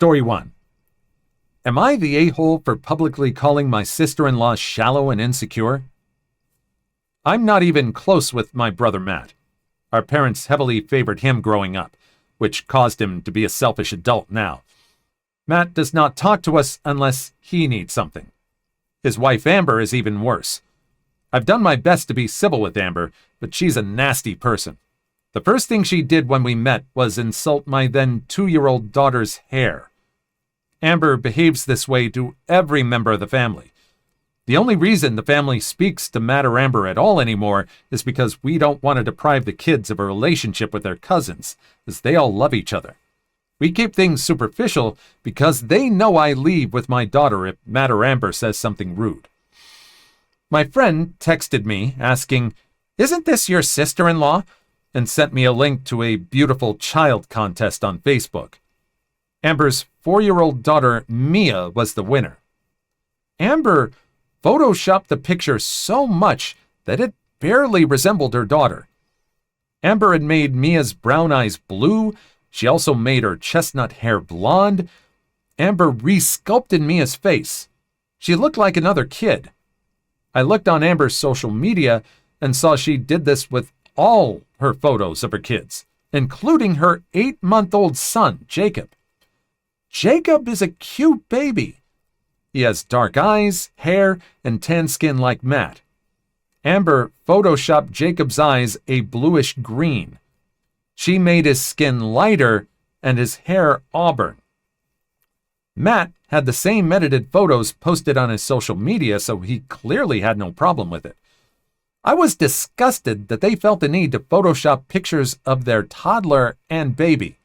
Story 1. Am I the a-hole for publicly calling my sister-in-law shallow and insecure? I'm not even close with my brother Matt. Our parents heavily favored him growing up, which caused him to be a selfish adult now. Matt does not talk to us unless he needs something. His wife Amber is even worse. I've done my best to be civil with Amber, but she's a nasty person. The first thing she did when we met was insult my then 2-year-old daughter's hair. Amber behaves this way to every member of the family. The only reason the family speaks to Matt or Amber at all anymore is because we don't want to deprive the kids of a relationship with their cousins, as they all love each other. We keep things superficial because they know I leave with my daughter if Matt or Amber says something rude. My friend texted me asking, "Isn't this your sister-in-law?" and sent me a link to a beautiful child contest on Facebook. Amber's 4-year-old daughter, Mia, was the winner. Amber photoshopped the picture so much that it barely resembled her daughter. Amber had made Mia's brown eyes blue. She also made her chestnut hair blonde. Amber re-sculpted Mia's face. She looked like another kid. I looked on Amber's social media and saw she did this with all her photos of her kids, including her 8-month-old son, Jacob. Jacob is a cute baby. He has dark eyes, hair, and tan skin like Matt. Amber photoshopped Jacob's eyes a bluish green. She made his skin lighter and his hair auburn. Matt had the same edited photos posted on his social media, so he clearly had no problem with it. I was disgusted that they felt the need to Photoshop pictures of their toddler and baby.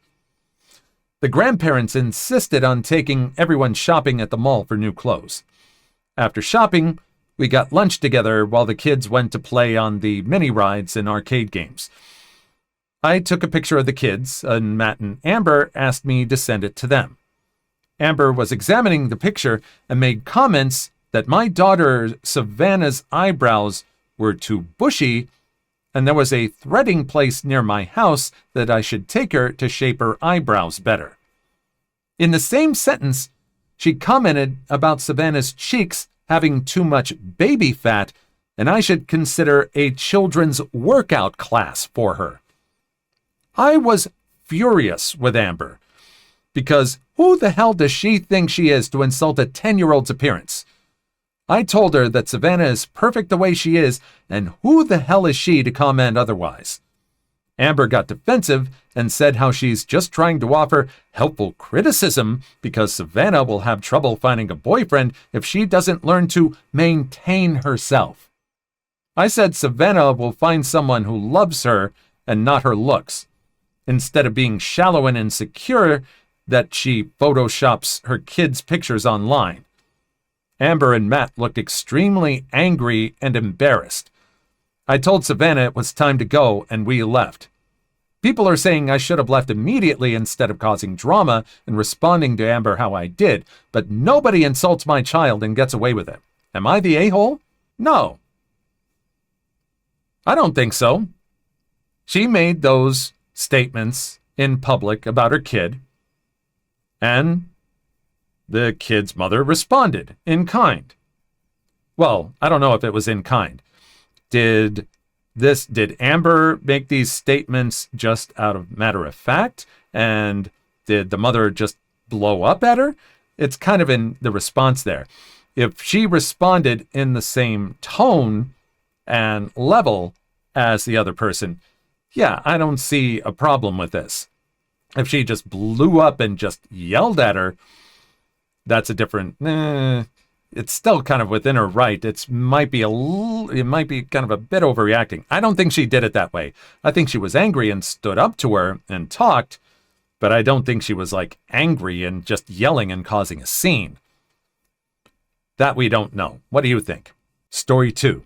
The grandparents insisted on taking everyone shopping at the mall for new clothes. After shopping, we got lunch together while the kids went to play on the mini rides and arcade games. I took a picture of the kids, and Matt and Amber asked me to send it to them. Amber was examining the picture and made comments that my daughter Savannah's eyebrows were too bushy, and there was a threading place near my house that I should take her to shape her eyebrows better. In the same sentence, she commented about Savannah's cheeks having too much baby fat, and I should consider a children's workout class for her. I was furious with Amber, because who the hell does she think she is to insult a 10-year-old's appearance? I told her that Savannah is perfect the way she is, and who the hell is she to comment otherwise? Amber got defensive and said how she's just trying to offer helpful criticism because Savannah will have trouble finding a boyfriend if she doesn't learn to maintain herself. I said Savannah will find someone who loves her and not her looks, instead of being shallow and insecure that she photoshops her kids' pictures online. Amber and Matt looked extremely angry and embarrassed. I told Savannah it was time to go, and we left. People are saying I should have left immediately instead of causing drama and responding to Amber how I did, but nobody insults my child and gets away with it. Am I the a-hole? No. I don't think so. She made those statements in public about her kid, and the kid's mother responded in kind. Well, I don't know if it was in kind. Did Amber make these statements just out of matter of fact? And did the mother just blow up at her? It's kind of in the response there. If she responded in the same tone and level as the other person, yeah, I don't see a problem with this. If she just blew up and just yelled at her, that's a different, it's still kind of within her right. It might be kind of a bit overreacting. I don't think she did it that way. I think she was angry and stood up to her and talked, but I don't think she was like angry and just yelling and causing a scene. That we don't know. What do you think? Story 2.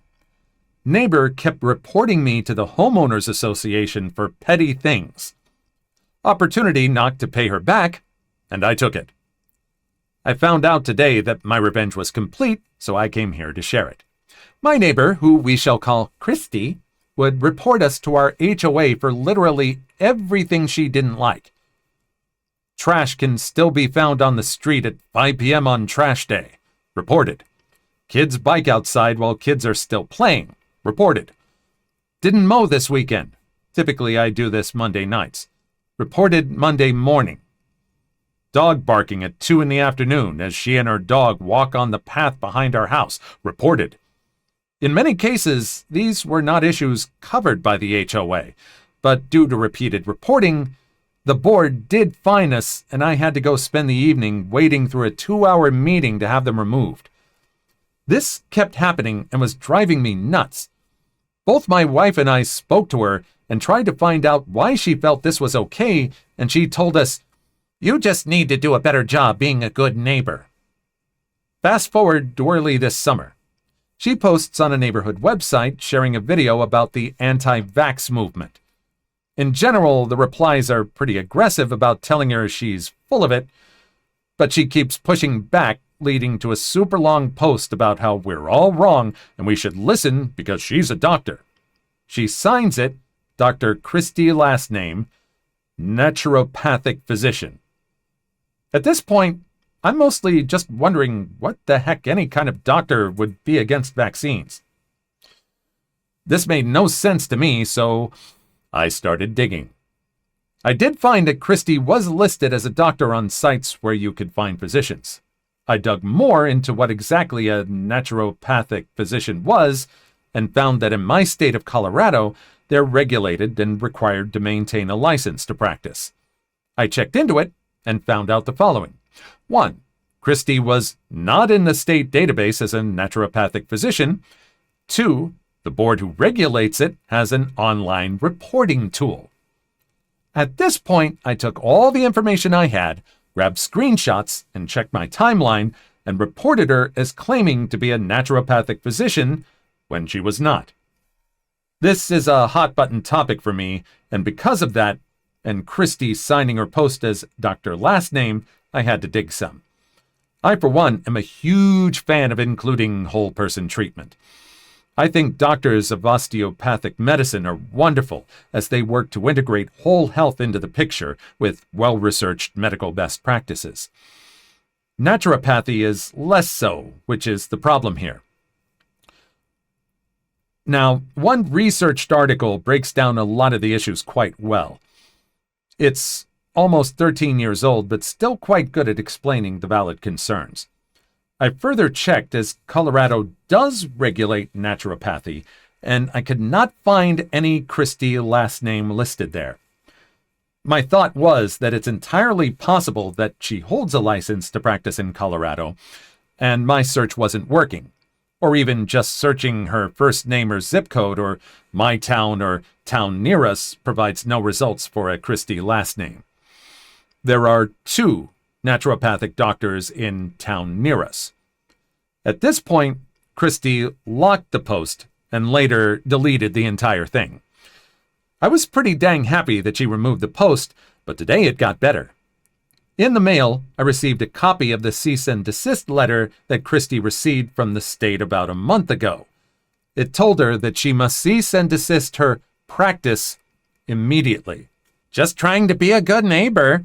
Neighbor kept reporting me to the homeowners association for petty things. Opportunity knocked to pay her back, and I took it. I found out today that my revenge was complete, so I came here to share it. My neighbor, who we shall call Christy, would report us to our HOA for literally everything she didn't like. Trash can still be found on the street at 5 p.m. on trash day. Reported. Kids bike outside while kids are still playing. Reported. Didn't mow this weekend. Typically, I do this Monday nights. Reported Monday morning. Dog barking at 2 in the afternoon as she and her dog walk on the path behind our house. Reported. In many cases, these were not issues covered by the HOA, but due to repeated reporting, the board did fine us, and I had to go spend the evening waiting through a 2-hour meeting to have them removed. This kept happening and was driving me nuts. Both my wife and I spoke to her and tried to find out why she felt this was okay, and she told us, "You just need to do a better job being a good neighbor." Fast forward to early this summer. She posts on a neighborhood website sharing a video about the anti-vax movement. In general, the replies are pretty aggressive about telling her she's full of it, but she keeps pushing back, leading to a super long post about how we're all wrong and we should listen because she's a doctor. She signs it, Dr. Christie last name, naturopathic physician. At this point, I'm mostly just wondering what the heck any kind of doctor would be against vaccines. This made no sense to me, so I started digging. I did find that Christie was listed as a doctor on sites where you could find physicians. I dug more into what exactly a naturopathic physician was and found that in my state of Colorado, they're regulated and required to maintain a license to practice. I checked into it and found out the following. 1. Christie was not in the state database as a naturopathic physician. 2. The board who regulates it has an online reporting tool. At this point, I took all the information I had, grabbed screenshots, and checked my timeline, and reported her as claiming to be a naturopathic physician when she was not. This is a hot-button topic for me, and because of that, and Christie signing her post as Dr. Last Name, I had to dig some. I, for one, am a huge fan of including whole-person treatment. I think doctors of osteopathic medicine are wonderful as they work to integrate whole health into the picture with well-researched medical best practices. Naturopathy is less so, which is the problem here. Now, one researched article breaks down a lot of the issues quite well. It's almost 13 years old, but still quite good at explaining the valid concerns. I further checked as Colorado does regulate naturopathy, and I could not find any Christie last name listed there. My thought was that it's entirely possible that she holds a license to practice in Colorado, and my search wasn't working, or even just searching her first name or zip code or my town or town near us provides no results for a Christie last name. There are 2 naturopathic doctors in town near us. At this point, Christie locked the post and later deleted the entire thing. I was pretty dang happy that she removed the post, but today it got better. In the mail, I received a copy of the cease and desist letter that Christie received from the state about a month ago. It told her that she must cease and desist her practice immediately. Just trying to be a good neighbor.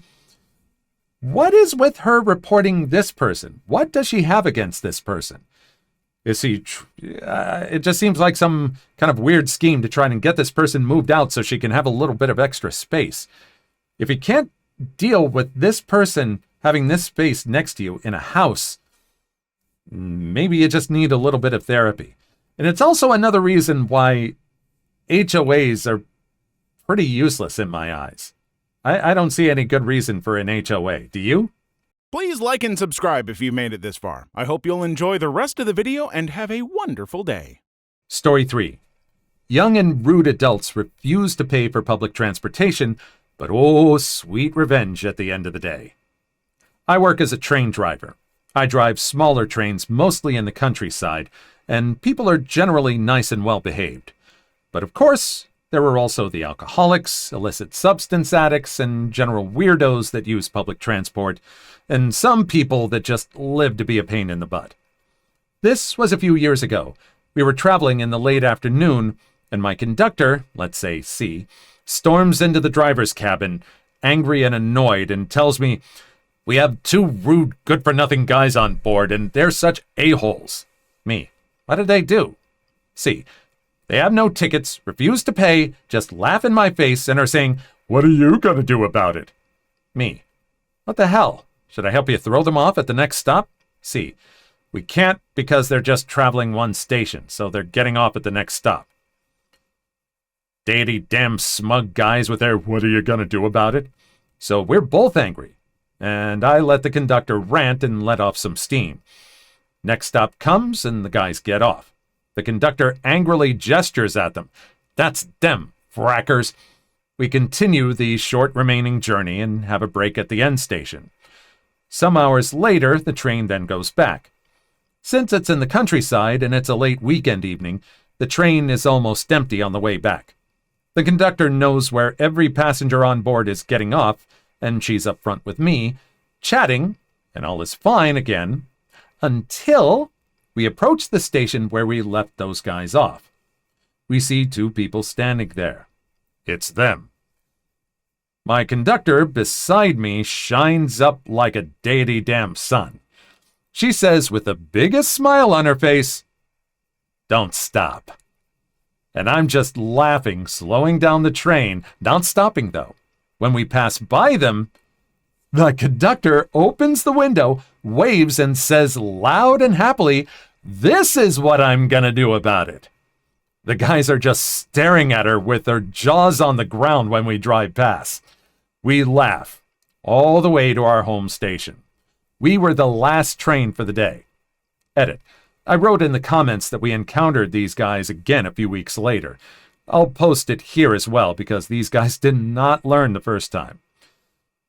What is with her reporting this person? What does she have against this person? Is he? It just seems like some kind of weird scheme to try and get this person moved out so she can have a little bit of extra space. If you can't deal with this person having this space next to you in a house, maybe you just need a little bit of therapy. And it's also another reason why HOAs are pretty useless in my eyes. I don't see any good reason for an HOA. Do you? Please like and subscribe if you've made it this far. I hope you'll enjoy the rest of the video and have a wonderful day. Story 3. Young and rude adults refuse to pay for public transportation, but oh, sweet revenge at the end of the day. I work as a train driver. I drive smaller trains mostly in the countryside, and people are generally nice and well behaved. But of course, there are also the alcoholics, illicit substance addicts, and general weirdos that use public transport, and some people that just live to be a pain in the butt. This was a few years ago. We were traveling in the late afternoon, and my conductor, let's say C, storms into the driver's cabin angry and annoyed and tells me, "We have two rude, good-for-nothing guys on board, and they're such a-holes." Me, what did they do? C, they have no tickets, refuse to pay, just laugh in my face, and are saying, "What are you going to do about it?" Me, what the hell? Should I help you throw them off at the next stop? C, we can't because they're just traveling one station, so they're getting off at the next stop. Deity damn smug guys with their "what are you going to do about it?" So we're both angry, and I let the conductor rant and let off some steam. Next stop comes, and the guys get off. The conductor angrily gestures at them. "That's them, frackers." We continue the short remaining journey and have a break at the end station. Some hours later, the train then goes back. Since it's in the countryside and it's a late weekend evening, the train is almost empty on the way back. The conductor knows where every passenger on board is getting off, and she's up front with me, chatting, and all is fine again, until we approach the station where we left those guys off. We see two people standing there. It's them. My conductor beside me shines up like a deity damn sun. She says with the biggest smile on her face, "Don't stop." And I'm just laughing, slowing down the train, not stopping though. When we pass by them, the conductor opens the window, waves, and says loud and happily, "This is what I'm gonna do about it." The guys are just staring at her with their jaws on the ground when we drive past. We laugh all the way to our home station. We were the last train for the day. Edit. I wrote in the comments that we encountered these guys again a few weeks later. I'll post it here as well because these guys did not learn the first time.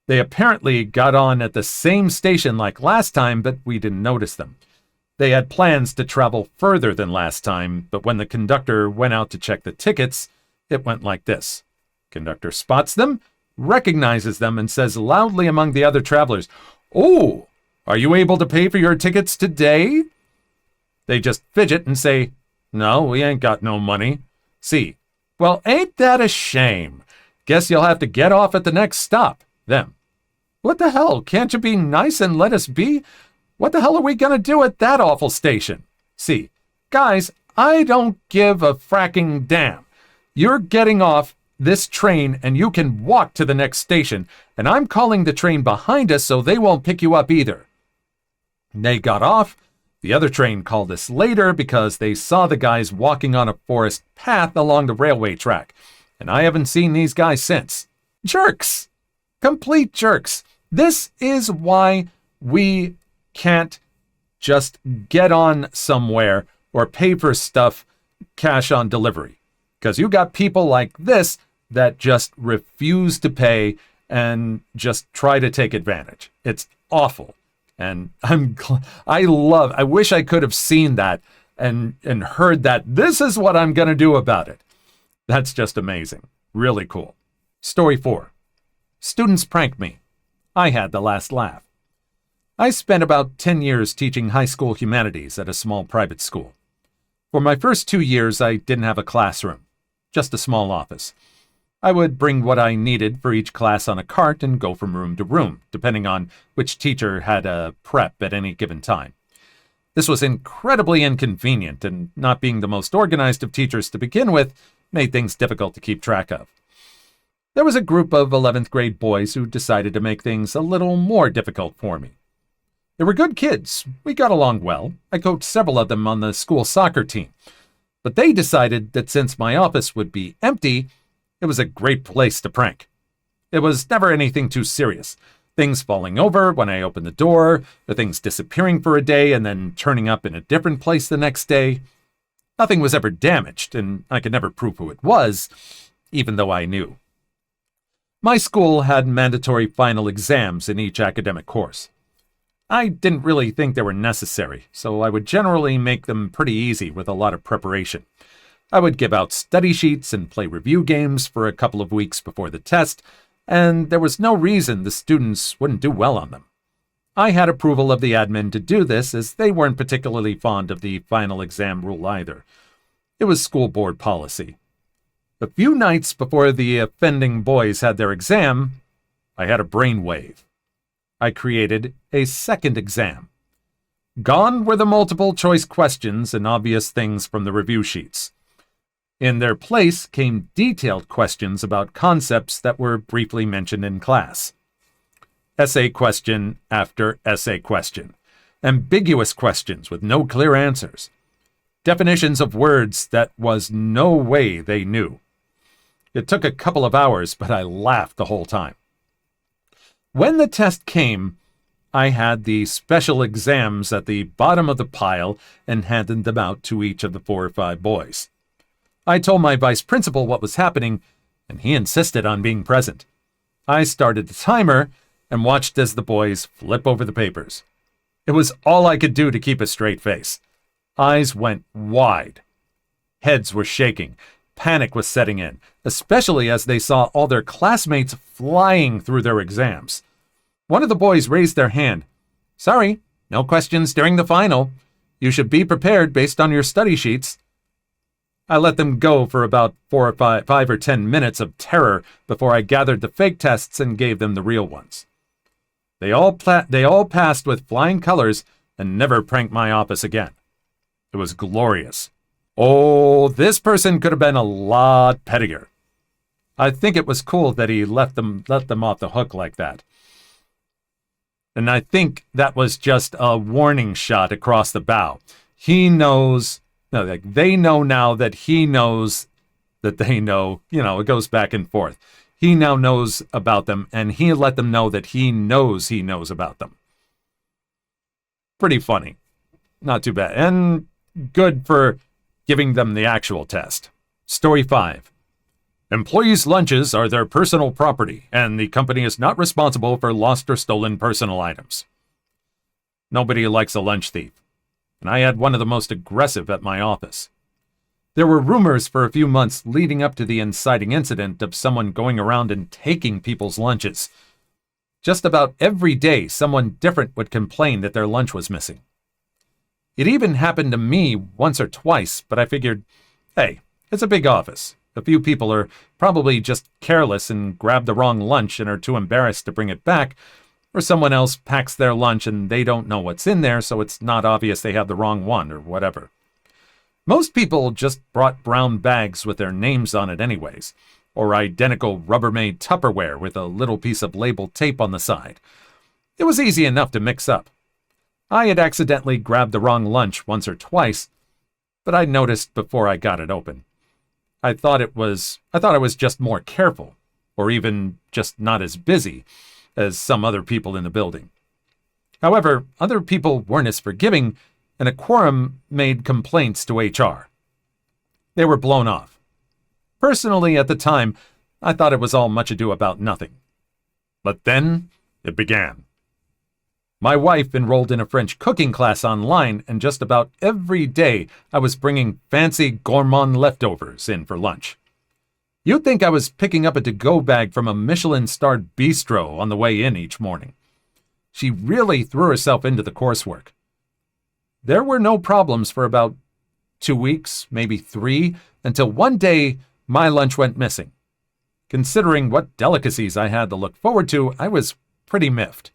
They apparently got on at the same station like last time, but we didn't notice them. They had plans to travel further than last time, but when the conductor went out to check the tickets, it went like this. Conductor spots them, recognizes them, and says loudly among the other travelers, "Oh, are you able to pay for your tickets today?" They just fidget and say, "No, we ain't got no money." C, well, ain't that a shame? Guess you'll have to get off at the next stop. Them, what the hell? Can't you be nice and let us be? What the hell are we gonna do at that awful station? C, guys, I don't give a fracking damn. You're getting off this train and you can walk to the next station, and I'm calling the train behind us so they won't pick you up either. They got off. The other train called us later because they saw the guys walking on a forest path along the railway track, and I haven't seen these guys since. Jerks! Complete jerks. This is why we can't just get on somewhere or pay for stuff cash on delivery. Because you got people like this that just refuse to pay and just try to take advantage. It's awful. And I wish I could have seen that and heard that. This is what I'm going to do about it. That's just amazing. Really cool. Story 4. Students pranked me. I had the last laugh. I spent about 10 years teaching high school humanities at a small private school. For my first 2 years, I didn't have a classroom, just a small office. I would bring what I needed for each class on a cart and go from room to room, depending on which teacher had a prep at any given time. This was incredibly inconvenient, and not being the most organized of teachers to begin with made things difficult to keep track of. There was a group of 11th grade boys who decided to make things a little more difficult for me. They were good kids. We got along well. I coached several of them on the school soccer team. But they decided that since my office would be empty, it was a great place to prank. It was never anything too serious. Things falling over when I opened the door, the things disappearing for a day and then turning up in a different place the next day. Nothing was ever damaged, and I could never prove who it was, even though I knew. My school had mandatory final exams in each academic course. I didn't really think they were necessary, so I would generally make them pretty easy with a lot of preparation. I would give out study sheets and play review games for a couple of weeks before the test, and there was no reason the students wouldn't do well on them. I had approval of the admin to do this, as they weren't particularly fond of the final exam rule either. It was school board policy. A few nights before the offending boys had their exam, I had a brainwave. I created a second exam. Gone were the multiple choice questions and obvious things from the review sheets. In their place came detailed questions about concepts that were briefly mentioned in class. Essay question after essay question. Ambiguous questions with no clear answers. Definitions of words that was no way they knew. It took a couple of hours, but I laughed the whole time. When the test came, I had the special exams at the bottom of the pile and handed them out to each of the 4 or 5 boys. I told my vice principal what was happening, and he insisted on being present. I started the timer and watched as the boys flip over the papers. It was all I could do to keep a straight face. Eyes went wide. Heads were shaking. Panic was setting in, especially as they saw all their classmates flying through their exams. One of the boys raised their hand. "Sorry, no questions during the final. You should be prepared based on your study sheets." I let them go for about 5 or 10 minutes of terror before I gathered the fake tests and gave them the real ones. They all passed with flying colors and never pranked my office again. It was glorious. Oh, this person could have been a lot pettier. I think it was cool that he let them off the hook like that. And I think that was just a warning shot across the bow. He knows, no, like they know now that he knows that they know, it goes back and forth. He now knows about them, and he let them know that he knows about them. Pretty funny. Not too bad. And good for giving them the actual test. Story 5. Employees' lunches are their personal property, and the company is not responsible for lost or stolen personal items. Nobody likes a lunch thief, and I had one of the most aggressive at my office. There were rumors for a few months leading up to the inciting incident of someone going around and taking people's lunches. Just about every day, someone different would complain that their lunch was missing. It even happened to me once or twice, but I figured, hey, it's a big office. A few people are probably just careless and grab the wrong lunch and are too embarrassed to bring it back, or someone else packs their lunch and they don't know what's in there, so it's not obvious they have the wrong one or whatever. Most people just brought brown bags with their names on it anyways, or identical Rubbermaid Tupperware with a little piece of label tape on the side. It was easy enough to mix up. I had accidentally grabbed the wrong lunch once or twice, but I noticed before I got it open. I thought I was just more careful, or even just not as busy as some other people in the building. However, other people weren't as forgiving, and a quorum made complaints to HR. They were blown off. Personally, at the time, I thought it was all much ado about nothing. But then it began. My wife enrolled in a French cooking class online, and just about every day I was bringing fancy gourmand leftovers in for lunch. You'd think I was picking up a to-go bag from a Michelin-starred bistro on the way in each morning. She really threw herself into the coursework. There were no problems for about 2 weeks, maybe 3, until one day my lunch went missing. Considering what delicacies I had to look forward to, I was pretty miffed.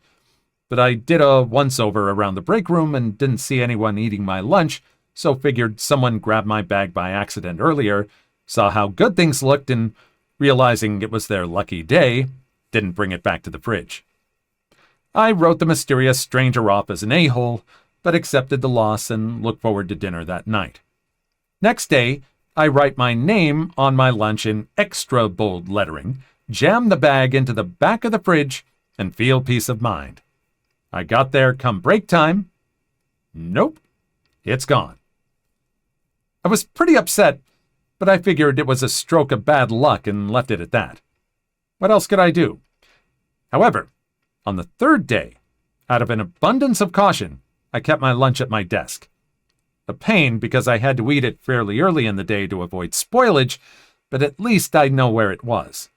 But I did a once-over around the break room and didn't see anyone eating my lunch, so figured someone grabbed my bag by accident earlier, saw how good things looked, and realizing it was their lucky day, didn't bring it back to the fridge. I wrote the mysterious stranger off as an a-hole, but accepted the loss and looked forward to dinner that night. Next day, I write my name on my lunch in extra bold lettering, jam the bag into the back of the fridge, and feel peace of mind. I got there come break time. Nope, it's gone. I was pretty upset, but I figured it was a stroke of bad luck and left it at that. What else could I do? However, on the 3rd day, out of an abundance of caution, I kept my lunch at my desk. A pain because I had to eat it fairly early in the day to avoid spoilage, but at least I'd know where it was.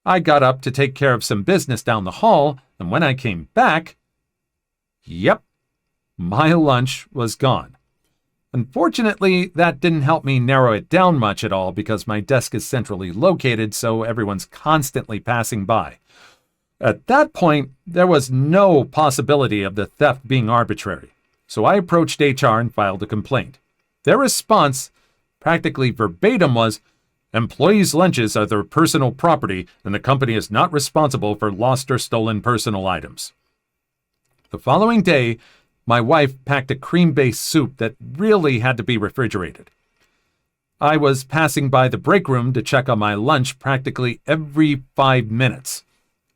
I got up to take care of some business down the hall, and when I came back, yep, my lunch was gone. Unfortunately, that didn't help me narrow it down much at all because my desk is centrally located, so everyone's constantly passing by. At that point, there was no possibility of the theft being arbitrary, so I approached HR and filed a complaint. Their response, practically verbatim, was, "Employees' lunches are their personal property, and the company is not responsible for lost or stolen personal items." The following day, my wife packed a cream-based soup that really had to be refrigerated. I was passing by the break room to check on my lunch practically every 5 minutes.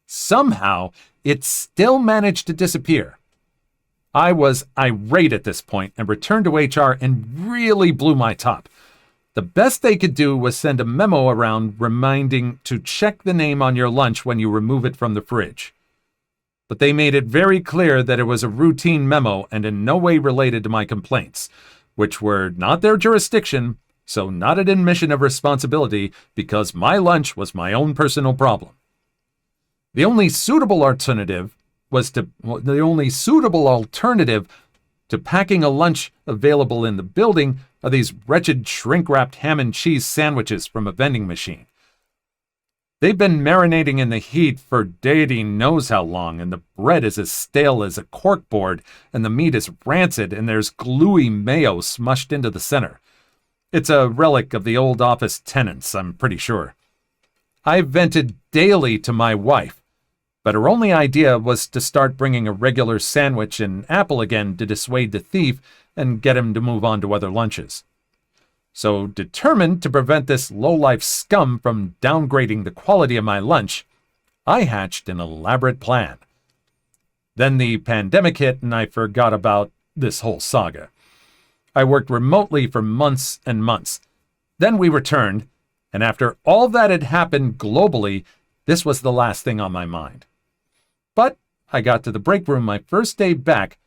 Somehow, it still managed to disappear. I was irate at this point and returned to HR and really blew my top. The best they could do was send a memo around reminding to check the name on your lunch when you remove it from the fridge. But they made it very clear that it was a routine memo and in no way related to my complaints, which were not their jurisdiction, so not an admission of responsibility because my lunch was my own personal problem. The only suitable alternative to packing a lunch available in the building are these wretched shrink-wrapped ham and cheese sandwiches from a vending machine. They've been marinating in the heat for deity knows how long, and the bread is as stale as a corkboard, and the meat is rancid, and there's gluey mayo smushed into the center. It's a relic of the old office tenants, I'm pretty sure. I vented daily to my wife, but her only idea was to start bringing a regular sandwich and apple again to dissuade the thief and get him to move on to other lunches. So, determined to prevent this low-life scum from downgrading the quality of my lunch, I hatched an elaborate plan. Then the pandemic hit and I forgot about this whole saga. I worked remotely for months and months. Then we returned, and after all that had happened globally, this was the last thing on my mind. But I got to the break room my first day back,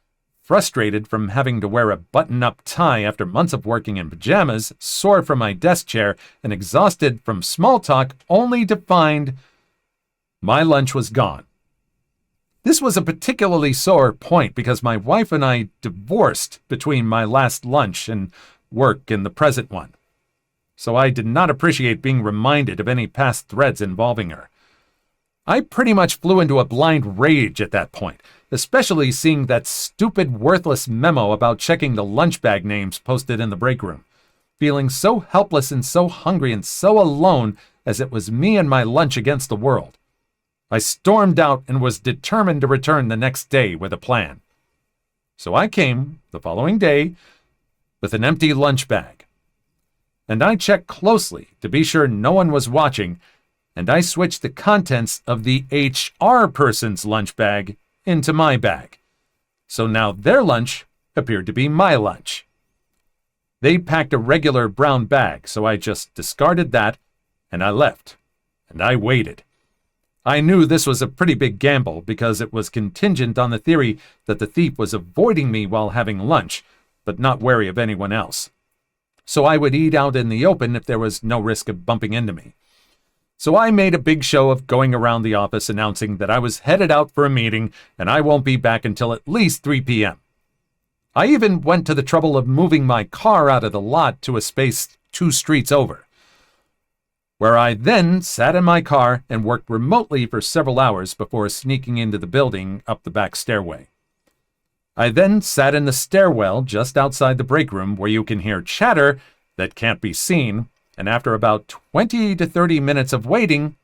frustrated from having to wear a button-up tie after months of working in pajamas, sore from my desk chair, and exhausted from small talk, only to find my lunch was gone. This was a particularly sore point because my wife and I divorced between my last lunch and work in the present one. So I did not appreciate being reminded of any past threads involving her. I pretty much flew into a blind rage at that point, especially seeing that stupid, worthless memo about checking the lunch bag names posted in the break room, feeling so helpless and so hungry and so alone as it was me and my lunch against the world. I stormed out and was determined to return the next day with a plan. So I came, the following day, with an empty lunch bag. And I checked closely to be sure no one was watching, and I switched the contents of the HR person's lunch bag into my bag. So now their lunch appeared to be my lunch. They packed a regular brown bag, so I just discarded that, and I left. And I waited. I knew this was a pretty big gamble because it was contingent on the theory that the thief was avoiding me while having lunch, but not wary of anyone else. So I would eat out in the open if there was no risk of bumping into me. So I made a big show of going around the office announcing that I was headed out for a meeting and I won't be back until at least 3 p.m. I even went to the trouble of moving my car out of the lot to a space 2 streets over, where I then sat in my car and worked remotely for several hours before sneaking into the building up the back stairway. I then sat in the stairwell just outside the break room where you can hear chatter that can't be seen, and after about 20 to 30 minutes of waiting,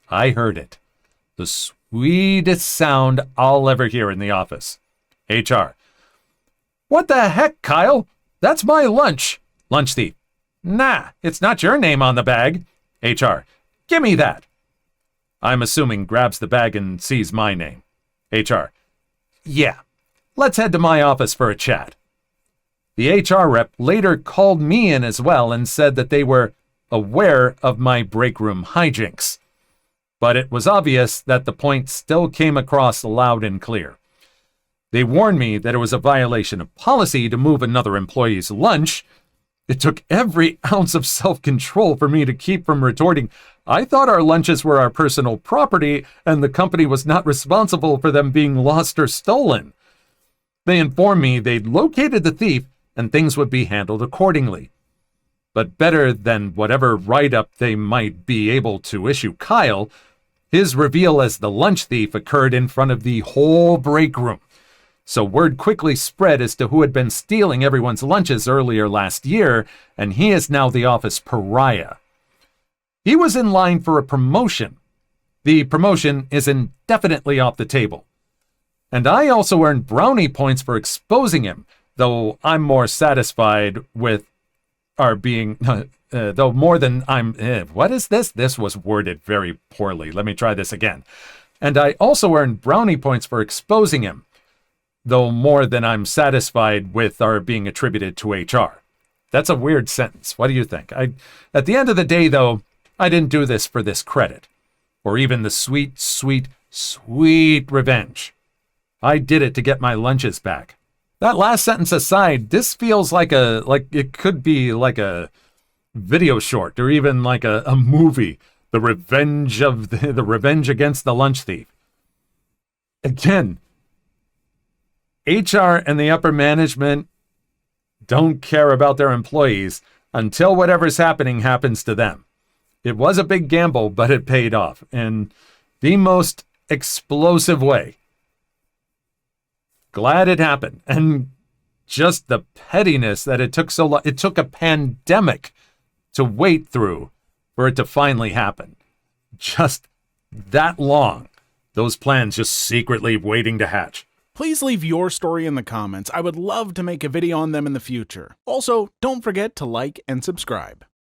I heard it. The sweetest sound I'll ever hear in the office. HR. What the heck, Kyle? That's my lunch. Lunch thief. Nah, it's not your name on the bag. HR. Give me that. I'm assuming grabs the bag and sees my name. HR. Yeah. Let's head to my office for a chat. The HR rep later called me in as well and said that they were aware of my break room hijinks. But it was obvious that the point still came across loud and clear. They warned me that it was a violation of policy to move another employee's lunch. It took every ounce of self-control for me to keep from retorting, I thought our lunches were our personal property and the company was not responsible for them being lost or stolen. They informed me they'd located the thief and things would be handled accordingly. But better than whatever write-up they might be able to issue Kyle, His reveal as the lunch thief occurred in front of the whole break room. So word quickly spread as to who had been stealing everyone's lunches earlier last year, and he is now the office pariah. He was in line for a promotion. The promotion is indefinitely off the table. And I also earned brownie points for exposing him, though I'm more satisfied with our being, though more than I'm, what is this? This was worded very poorly. Let me try this again. And I also earned brownie points for exposing him, though more than I'm satisfied with are being attributed to HR. That's a weird sentence. What do you think? At the end of the day, though, I didn't do this for this credit, or even the sweet, sweet, sweet revenge. I did it to get my lunches back. That last sentence aside, this feels like it could be like a video short, or even like a movie. The revenge of the revenge against the lunch thief. Again, HR and the upper management don't care about their employees until whatever's happening happens to them. It was a big gamble, but it paid off in the most explosive way. Glad it happened. And just the pettiness that it took so long. It took a pandemic to wait through for it to finally happen. Just that long. Those plans just secretly waiting to hatch. Please leave your story in the comments. I would love to make a video on them in the future. Also, don't forget to like and subscribe.